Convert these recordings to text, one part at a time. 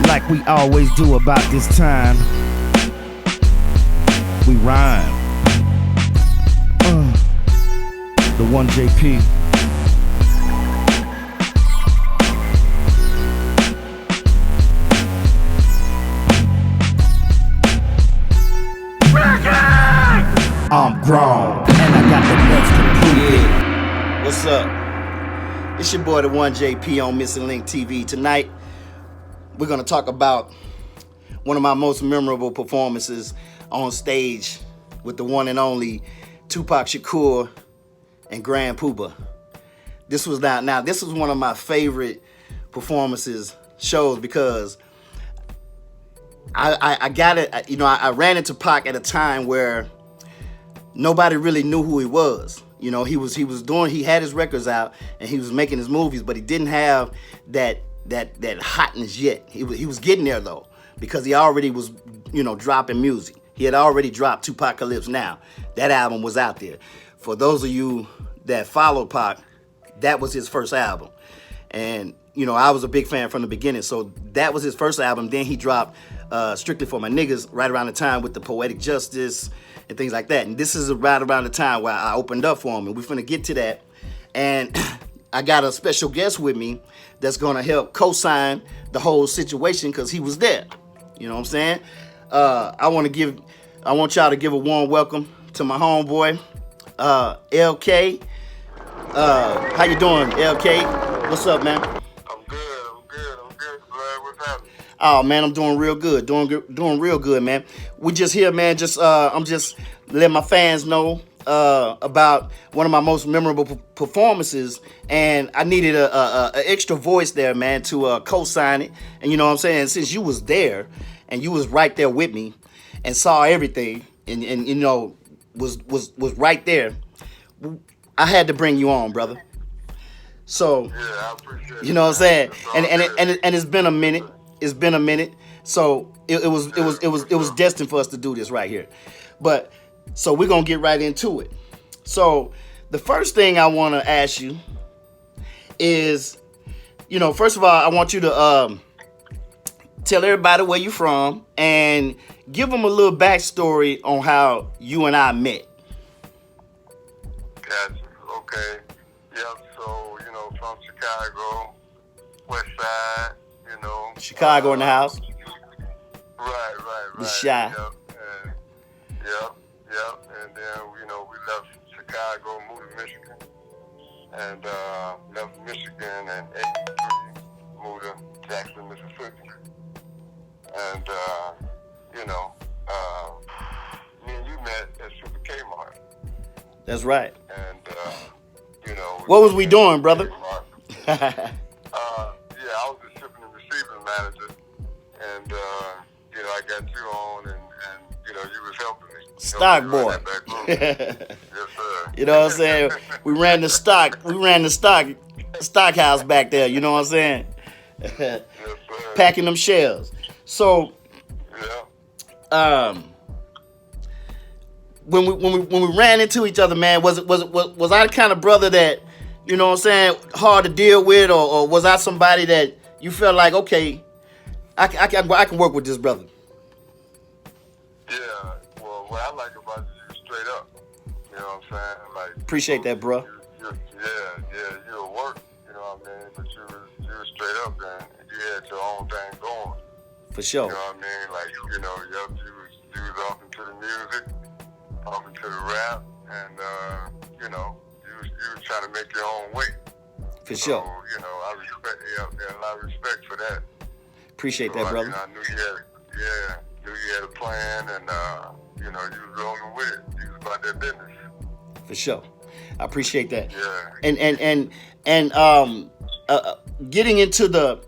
like we always do about this time. We rhyme. The One JP. I'm grown, and I got the nuts to prove it. What's up? It's your boy, TheOneJP on Missinglink TV. Tonight, we're gonna talk about one of my most memorable performances on stage with the one and only Tupac Shakur and Grand Puba. This was this was one of my favorite performances shows because I got it. You know, I ran into Pac at a time where nobody really knew who he was. You know, he had his records out and he was making his movies, but he didn't have that hotness yet. He was getting there though, because he already was, you know, dropping music. He had already dropped Tupacalypse Now. That album was out there. For those of you that follow Pac, that was his first album. And, you know, I was a big fan from the beginning. So that was his first album. Then he dropped Strictly for My Niggas right around the time with the Poetic Justice and things like that. And this is right around the time where I opened up for him. And we're finna get to that. And I got a special guest with me that's gonna help co-sign the whole situation because he was there. You know what I'm saying? I want y'all to give a warm welcome to my homeboy, LK. How you doing, LK? What's up, man? I'm good. Glad what's happening. Oh man, I'm doing real good. Doing real good, man. We just here, man. I'm just letting my fans know about one of my most memorable performances, and I needed a extra voice there, man, to co-sign it. And you know what I'm saying? Since you was there and you was right there with me and saw everything, and you know was right there, I had to bring you on, brother. So yeah, I appreciate you know what I'm saying? And it's been a minute. It's been a minute. So it was destined for us to do this right here. But so we're gonna get right into it. So the first thing I want to ask you is, you know, first of all, I want you to tell everybody where you're from and give them a little backstory on how you and I met. Gotcha. Okay. Yep. So, you know, from Chicago, West Side, you know. Chicago in the house. Right. The Shy. Yep. And then, you know, we left Chicago, moved to Michigan. And left Michigan in 83, moved to Jackson, Mississippi. And, you know, me and you met at Super Kmart. That's right. And, you know. What was we doing, brother? I was the shipping and receiving manager. And, you know, I got you on and you know, you was helping me. Stock boy. Yes, sir. You know what I'm saying? We ran the stock house back there, you know what I'm saying? Yes, sir. Packing them shells. So, yeah. When we ran into each other, man, was I the kind of brother that, you know what I'm saying, hard to deal with, or was I somebody that you felt like, okay, I can work with this brother? Yeah, well, what I like about you straight up. You know what I'm saying? Like, appreciate that, bro. You'll work, you know what I mean? But you were straight up and you had your own thing going. For sure. You know what I mean? Like, you know, you was off into the music, off into the rap, and you know, you was trying to make your own way. For sure. So, you know, I respect a lot of respect for that. Appreciate So, that, brother. I knew you had a plan, and you know, you was rolling with it. You was about that business. For sure. I appreciate that. Yeah. And getting into the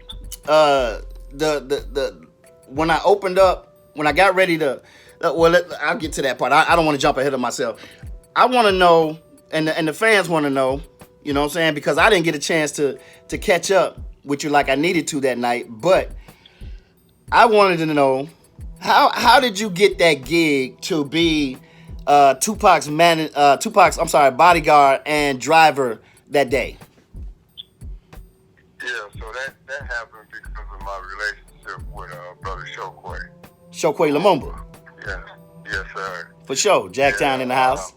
when I opened up, when I got ready to, I'll get to that part. I don't want to jump ahead of myself. I want to know, and the fans want to know, you know what I'm saying? Because I didn't get a chance to catch up with you like I needed to that night, but I wanted to know, how did you get that gig to be Tupac's bodyguard and driver that day? Yeah, so that happened because of my relationship relationship with brother Shokway. Shokway Lumumba. Yeah, yes, sir. For sure. Jacktown in the house.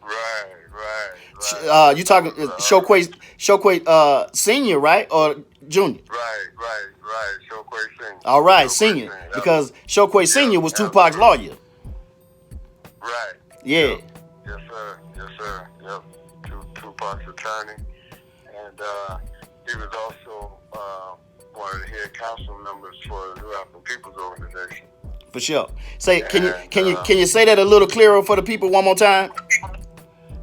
Right. You talking Shokway Senior, right? Or Junior? Right. Shokway Senior. All right, Shokway Senior. Because Shokway Senior was Tupac's absolutely. lawyer. Right. Yeah. Yes, sir. Yep. Tupac's attorney. And he was also one of the head council members for the New African People's Organization. For sure. Can you say that a little clearer for the people one more time?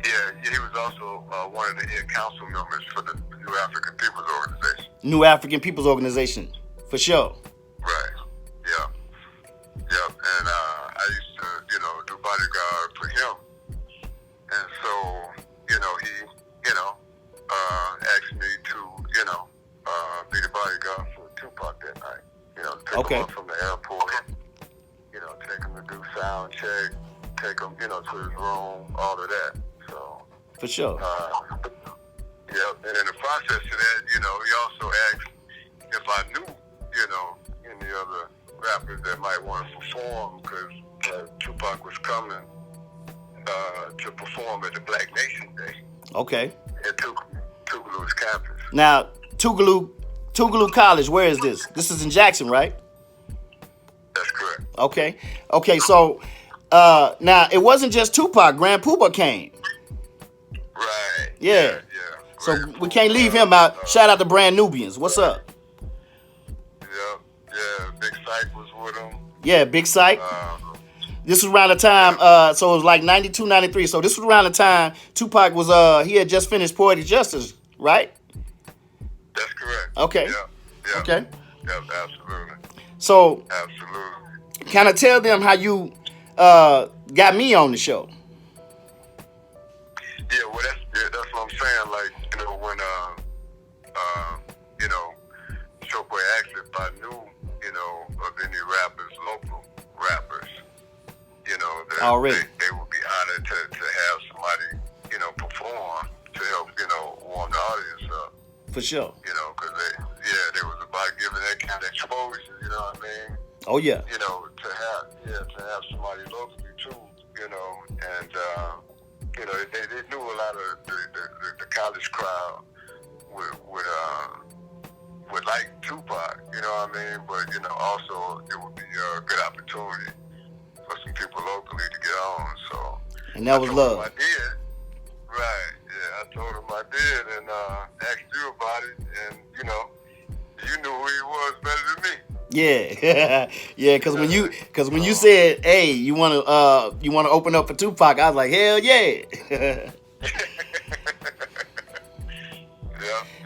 Yeah, he was also one of the head council members for the New African People's Organization. New African People's Organization. For sure. Right. Yep. And I used to, do bodyguard for him. And so, he, asked me to, be the bodyguard for Tupac that night. Take him up from the airport, take him to do sound check, take him, to his room, all of that. So. For sure. Yep. And in the process of that, he also asked if I knew, any other rappers that might want to perform, because Tupac was coming to perform at the Black Nation Day. Okay. At Tougaloo's campus. Now, Tougaloo College, where is this? This is in Jackson, right? That's correct. Okay, so now it wasn't just Tupac, Grand Puba came. Right. Yeah. So Grand we can't leave him out. Shout out to Brand Nubians. What's up? Yeah. Big Sight was with him. Yeah, Big Sight. This was around the time, so it was like 92, 93. So this was around the time Tupac was, he had just finished Poetic Justice, right? That's correct. Okay. Yeah. Okay. Yeah, absolutely. So, absolutely. Kind of tell them how you got me on the show. Yeah, well, that's what I'm saying. Like, when Shokway asked if I knew, of any rappers, local rappers, that already they would be honored to have somebody, perform to help, warm the audience up. For sure. Because they was about giving that kind of exposure, you know what I mean? Oh yeah. To have somebody locally too, and they knew a lot of the college crowd would like Tupac, you know what I mean? But also it would be a good opportunity for some people locally to get on. So and that was love. I did. Right. Yeah, I told him I did, and asked you about it, and you knew who he was better than me. Yeah, yeah. Because when you said, "Hey, you want to open up for Tupac," I was like, "Hell yeah!" Yeah.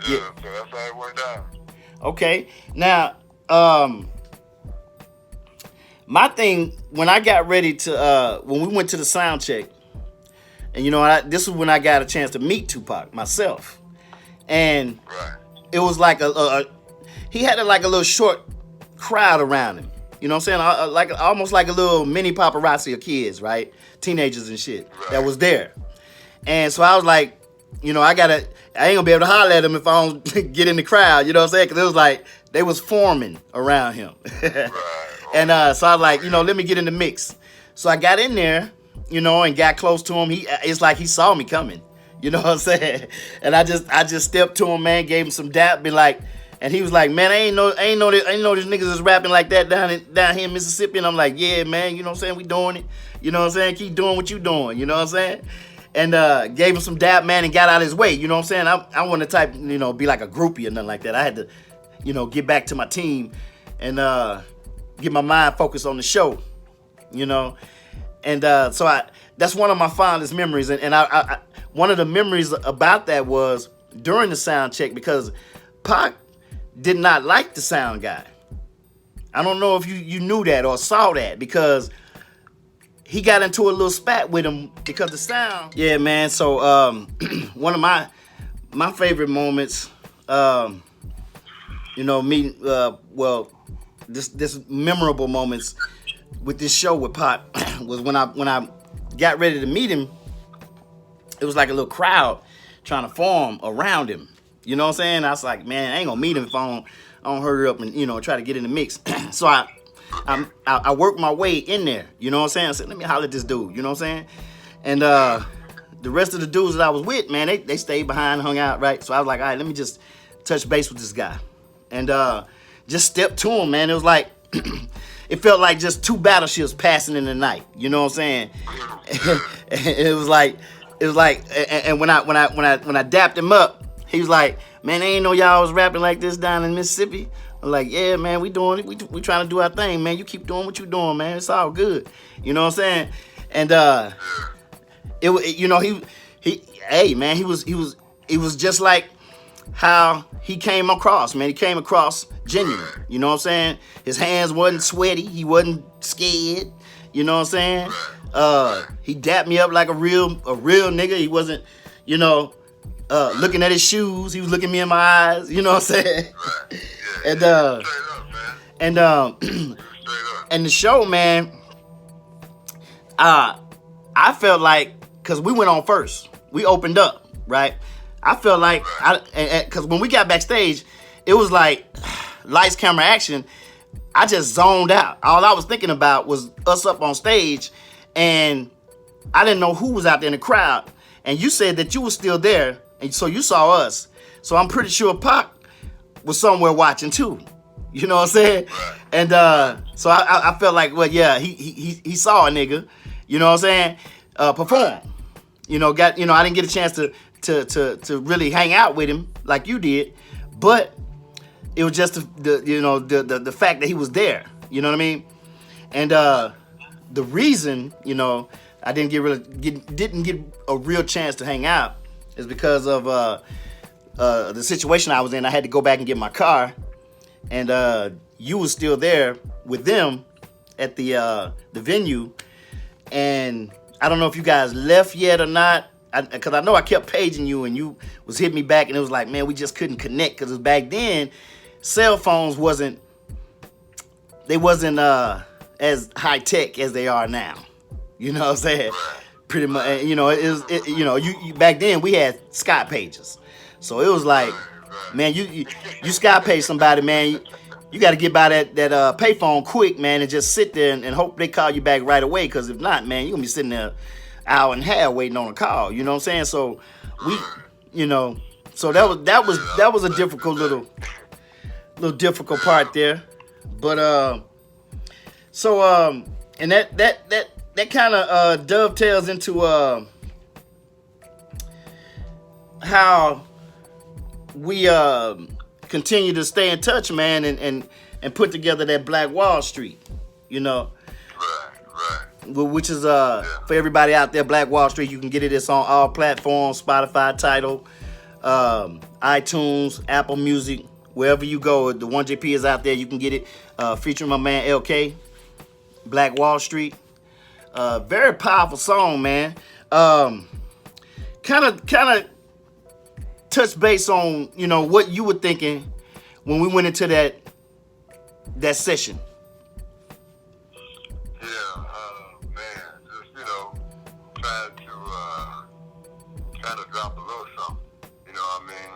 So that's how it went down. Okay. Now, my thing when I got ready to when we went to the sound check, and this was when I got a chance to meet Tupac myself, and it was like he had a little short crowd around him. You know what I'm saying? Almost like a little mini paparazzi of kids, right? Teenagers and shit that was there. And so I was like, I ain't gonna be able to holler at him if I don't get in the crowd. You know what I'm saying? Because it was like they was forming around him. And so I was like, let me get in the mix. So I got in there, and got close to him. It's like he saw me coming. You know what I'm saying? And I just stepped to him, man, gave him some dap, be like, and he was like, man, I ain't know these niggas is rapping like that down here in Mississippi. And I'm like, yeah, man, you know what I'm saying? We doing it. You know what I'm saying? Keep doing what you doing. You know what I'm saying? And gave him some dap, man, and got out of his way. You know what I'm saying? I wasn't the type, be like a groupie or nothing like that. I had to, get back to my team and get my mind focused on the show, And so that's one of my fondest memories. And I one of the memories about that was during the sound check, because Pac did not like the sound guy. I don't know if you knew that or saw that, because he got into a little spat with him because the sound. Yeah, man. So one of my favorite moments, meeting this memorable moments with this show with Pac was when I got ready to meet him. It was like a little crowd trying to form around him. You know what I'm saying? I was like, man, I ain't gonna meet him if I don't hurry up and, you know, try to get in the mix. So I worked my way in there, you know what I'm saying? I said, let me holler at this dude, you know what I'm saying? And the rest of the dudes that I was with, man, they stayed behind, hung out, right? So I was like, all right, let me just touch base with this guy. And just stepped to him, man. It was like, it felt like just two battleships passing in the night, you know what I'm saying? it was like, and when I dapped him up, he was like, man, I ain't know y'all was rapping like this down in Mississippi. I'm like, yeah, man, we doing it. We trying to do our thing, man. You keep doing what you doing, man. It's all good. You know what I'm saying? And you know, hey, man, he was just like how he came across, man. He came across genuine. You know what I'm saying? His hands wasn't sweaty. He wasn't scared. You know what I'm saying? He dapped me up like a real nigga. He wasn't, you know, looking at his shoes. He was looking me in my eyes. You know what I'm saying? Right. Yeah, straight up, man. And the show, man, I felt like, cause we went on first, we opened up, right? I felt like, cause when we got backstage, it was like lights, camera, action. I just zoned out. All I was thinking about was us up on stage, and I didn't know who was out there in the crowd. And you said that you were still there, and so you saw us. So I'm pretty sure Pac was somewhere watching too. You know what I'm saying? Right. And so I felt like, well, yeah, he saw a nigga, you know what I'm saying, perform. You know, I didn't get a chance to really hang out with him like you did, but it was just the fact that he was there. You know what I mean? And the reason, you know, I didn't get a real chance to hang out is because of the situation I was in. I had to go back and get my car, and you was still there with them at the venue, and I don't know if you guys left yet or not, because I know I kept paging you, and you was hitting me back, and it was like, man, we just couldn't connect, because back then, cell phones wasn't as high tech as they are now. You know what I'm saying? Pretty much, you know, you back then we had Skype pages, so it was like, man, you Skype page somebody, man, you got to get by that payphone quick, man, and just sit there and hope they call you back right away, because if not, man, you're gonna be sitting there an hour and a half waiting on a call. You know what I'm saying? So we, you know, so that was a difficult little difficult part there, but and that kind of dovetails into how we continue to stay in touch, man, and put together that Black Wall Street, you know. Right. Which is for everybody out there, Black Wall Street. You can get it. It's on all platforms: Spotify, Tidal, iTunes, Apple Music, wherever you go. The TheOneJP is out there. You can get it. Featuring my man LK, Black Wall Street. Very powerful song, man. Kind of touch base on, you know, what you were thinking when we went into that session. Yeah, man, just, you know, trying to drop a little something. You know what I mean?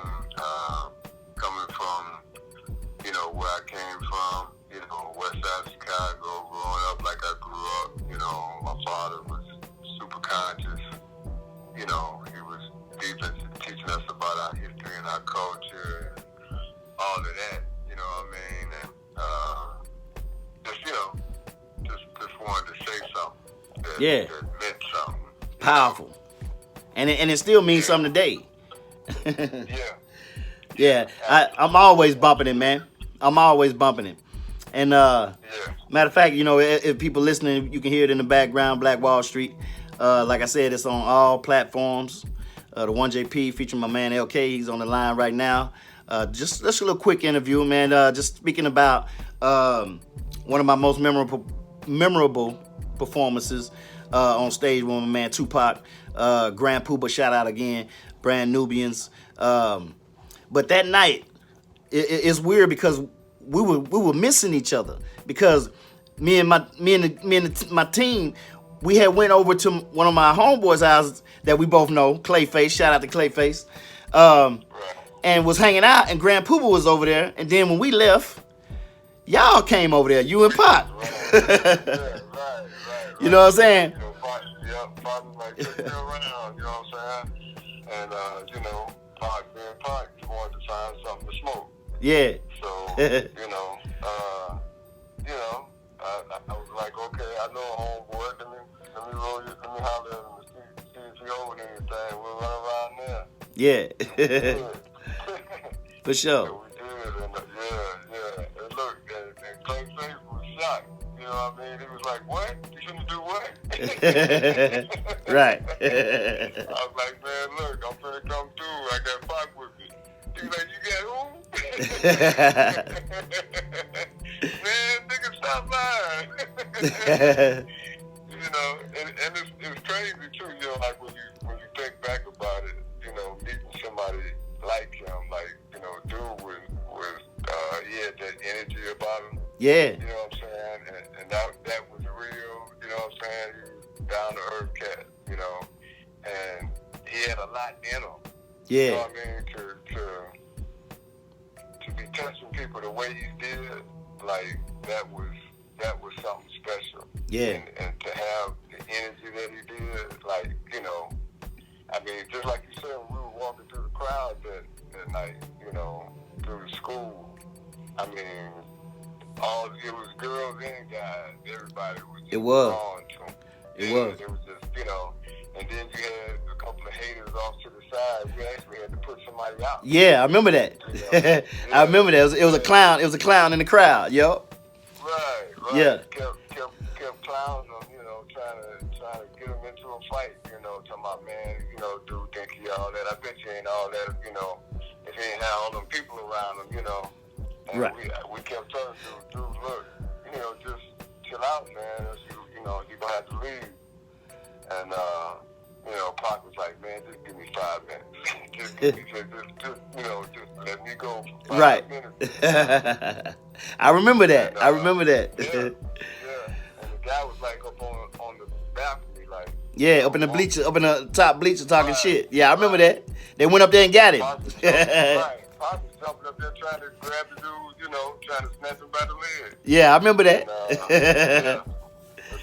Coming from, you know, where I came from, you know, west side of Chicago, growing up like I grew up. You know, my father was super conscious. You know, he was deep into teaching us about our history and our culture and all of that. You know what I mean? And just, you know, just wanted to say something that meant something. Powerful. And it still means something today. Yeah. I'm always bumping it, man. I'm always bumping it. And matter of fact, you know, if people listening, you can hear it in the background, Black Wall Street. Like I said, it's on all platforms. TheOneJP featuring my man LK. He's on the line right now. Just a little quick interview, man. Just speaking about one of my most memorable performances on stage with my man Tupac, Grand Puba, shout out again, Brand Nubians. But that night, it's weird because we were missing each other, because me and my team, we had went over to one of my homeboys' houses that we both know, Clayface. Shout out to Clayface. and was hanging out, and Grand Puba was over there. And then when we left, y'all came over there, you and Pop. Right. You know what I'm saying? You know, Pop was like, take me around, you know what I'm saying? And, you know, Pop being Pop, he wanted to find something to smoke. Yeah. So, you know, I was like, okay, I know a homeboy, let me roll you, let me holler at him and see if he over anything. We'll run around there. Yeah. For sure. Yeah, we did, and and look, and Clay Face was shocked. You know what I mean? He was like, what? You shouldn't do what? Right. I was like, man, look, I'm finna come through. I got Pac with me. He like, you got who? Man, nigga, stop lying. You know, and it's crazy too, you know, like when you think back about it, you know, meeting somebody like him, like, you know, dude was he had that energy about him. Yeah. You know what I'm saying? And that was real, you know what I'm saying? He was down to earth cat, you know. And he had a lot in him. Yeah. You know what I mean? To be touching people the way he did, like that was something special. Yeah. And to have the energy that he did, like, you know, I mean, just like you said, when we were walking through the crowd that night, you know, through the school, I mean, it was girls and guys. Everybody was just drawn to him. It was. It was just, you know, and then you had a couple of haters off to the side. We actually had to put somebody out. Yeah, I remember that. You know? Yeah. I remember that. It was a clown. It was a clown in the crowd, yo. Right. Yeah. Kept clowning them, you know, trying to get them into a fight, you know, talking about, man, you know, dude think he all that. I bet you ain't all that, you know, if he ain't had all them people around him, you know. And right. we kept telling dude, look, you know, just chill out, man. You know, you're gonna have to leave. And you know, Pac was like, man, just give me 5 minutes. just let me go for 5 minutes. I remember that. And, I remember that. Yeah. And the guy was like up on the balcony, like. Yeah, up in the bleachers, up in the top bleachers talking shit. Yeah, I remember that. They went up there and got him. Pac was jumping up there trying to grab the dude, you know, trying to snatch him by the leg. Yeah, I remember that. And,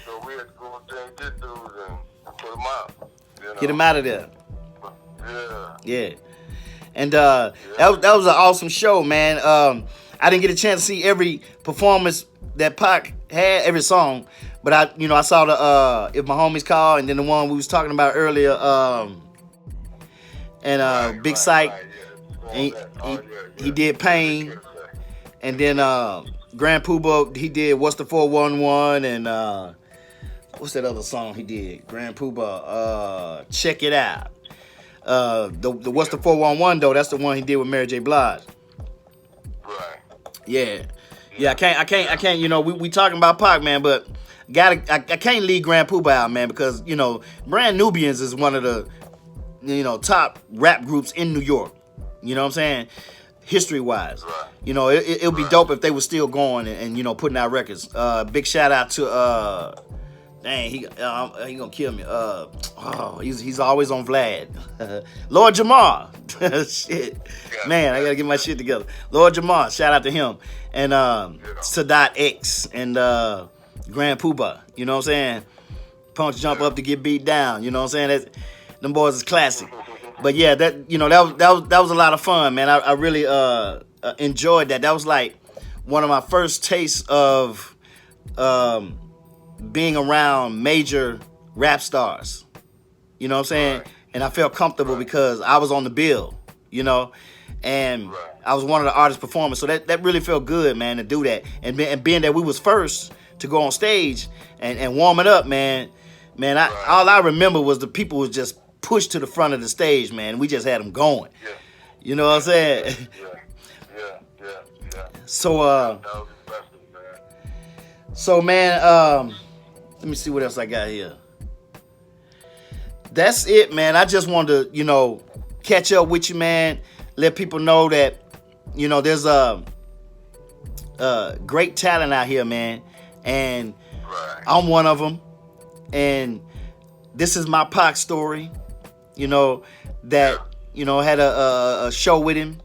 so we had to go up there and get dudes and put him out. You know? Get him out of there. Yeah. Yeah. And that was an awesome show, man. I didn't get a chance to see every performance that Pac had, every song, but I saw the If My Homies Call, and then the one we was talking about earlier, Big Sight. He did Pain, and then Grand Puba, he did What's the 411, and what's that other song he did? Grand Puba, Check It Out. The What's the 411 though? That's the one he did with Mary J. Blige. Right. Yeah. I can't. You know, we talking about Pac, man, but I can't leave Grand Puba out, man, because you know, Brand Nubians is one of the top rap groups in New York. You know what I'm saying? History wise, right. You know, it would be dope if they were still going and you know, putting out records. Big shout out to dang, he gonna kill me. He's always on Vlad. Lord Jamar. Shit. Man, I gotta get my shit together. Lord Jamar, shout out to him. And Sadat X and Grand Puba. You know what I'm saying? Punch jump up to get beat down. You know what I'm saying? Them boys is classic. But yeah, that was a lot of fun, man. I really enjoyed that. That was like one of my first tastes of being around major rap stars. You know what I'm saying? Right. And I felt comfortable because I was on the bill, you know, and I was one of the artist performers. So that really felt good, man, to do that. And being that we was first to go on stage and warm it up, man, all I remember was the people was just pushed to the front of the stage, man. We just had them going. Yeah. You know what I'm saying? Yeah. So, that was special, man. So, man, let me see what else I got here. That's it, man. I just wanted to, you know, catch up with you, man. Let people know that, you know, there's a great talent out here, man. And I'm one of them. And this is my Pac story, you know, that, you know, had a show with him.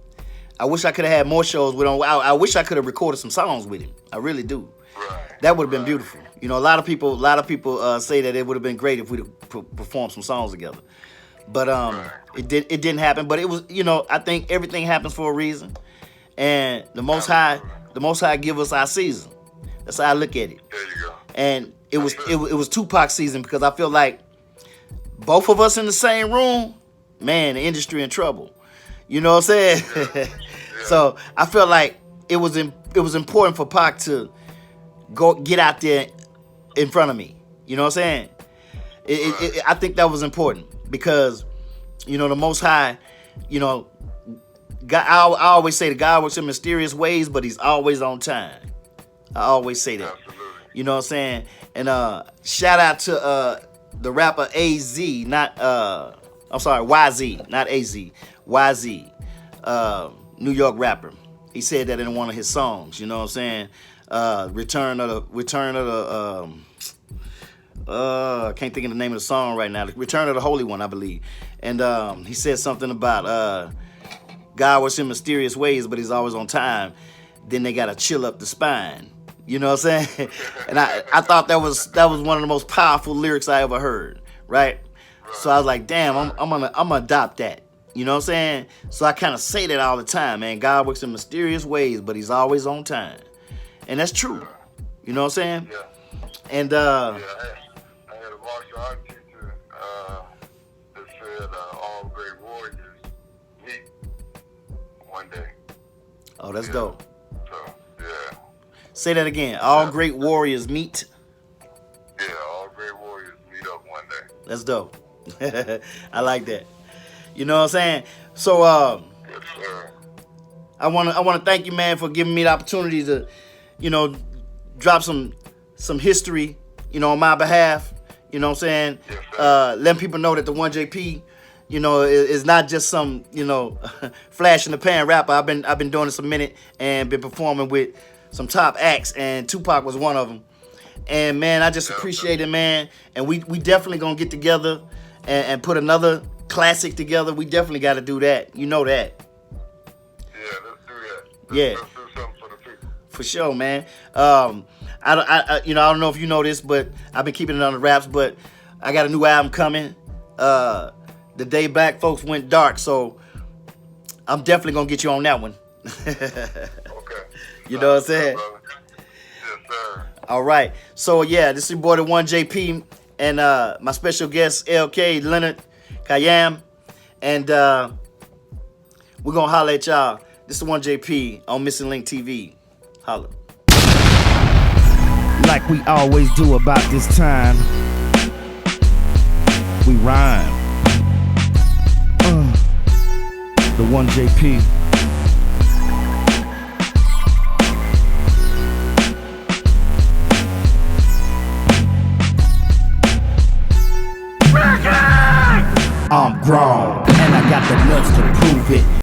I wish I could have had more shows with him. I wish I could have recorded some songs with him. I really do. Right. That would have been beautiful. You know, a lot of people say that it would have been great if we'd performed some songs together. But it didn't happen. But it was, you know, I think everything happens for a reason, and the Most High give us our season. That's how I look at it. There you go. And it was Tupac's season, because I feel like both of us in the same room, man, the industry in trouble. You know what I'm saying? Yeah. So I felt like it was important for Pac to get out there in front of me. You know what I'm saying? I think that was important, because, you know, the Most High, you know, God, I always say that God works in mysterious ways, but He's always on time. I always say that. Absolutely. You know what I'm saying? And shout out to the rapper YZ, not AZ, YZ, New York rapper. He said that in one of his songs. You know what I'm saying? Return of the I can't think of the name of the song right now. Return of the Holy One, I believe. And he said something about God works in mysterious ways, but He's always on time. Then they gotta chill up the spine. You know what I'm saying? And I thought that was one of the most powerful lyrics I ever heard. Right? So I was like, damn, I'm gonna adopt that. You know what I'm saying? So I kind of say that all the time, man. God works in mysterious ways, but He's always on time. And that's true. You know what I'm saying? Yeah. And I had a martial art teacher that said all great warriors meet one day. oh, that's dope. So, yeah. Say that again. All great warriors meet. Yeah, all great warriors meet up one day. That's dope. I like that. You know what I'm saying? So Yes, sir. I wanna thank you, man, for giving me the opportunity to, you know, drop some history, you know, on my behalf. You know what I'm saying? Yes, sir. Letting people know that the OneJP, you know, is not just some, you know, flash in the pan rapper. I've been doing this a minute and been performing with some top acts, and Tupac was one of them. And man, I just appreciate it, man. And we definitely gonna get together and put another classic together. We definitely got to do that. You know that. Yeah, let's do that. Yeah. Let's do something for the people. For sure, man. I don't know if you know this, but I've been keeping it on the wraps. But I got a new album coming. The day Black folks went dark, so I'm definitely gonna get you on that one. Okay. You know what I'm saying? Yes, sir. All right. So yeah, this is your boy TheOneJP, and my special guest LK Leonard Kayam, and we're gonna holler at y'all. This is TheOneJP on Missinglink TV. Holla. Like we always do about this time, we rhyme. TheOneJP. I'm grown, and I got the nuts to prove it.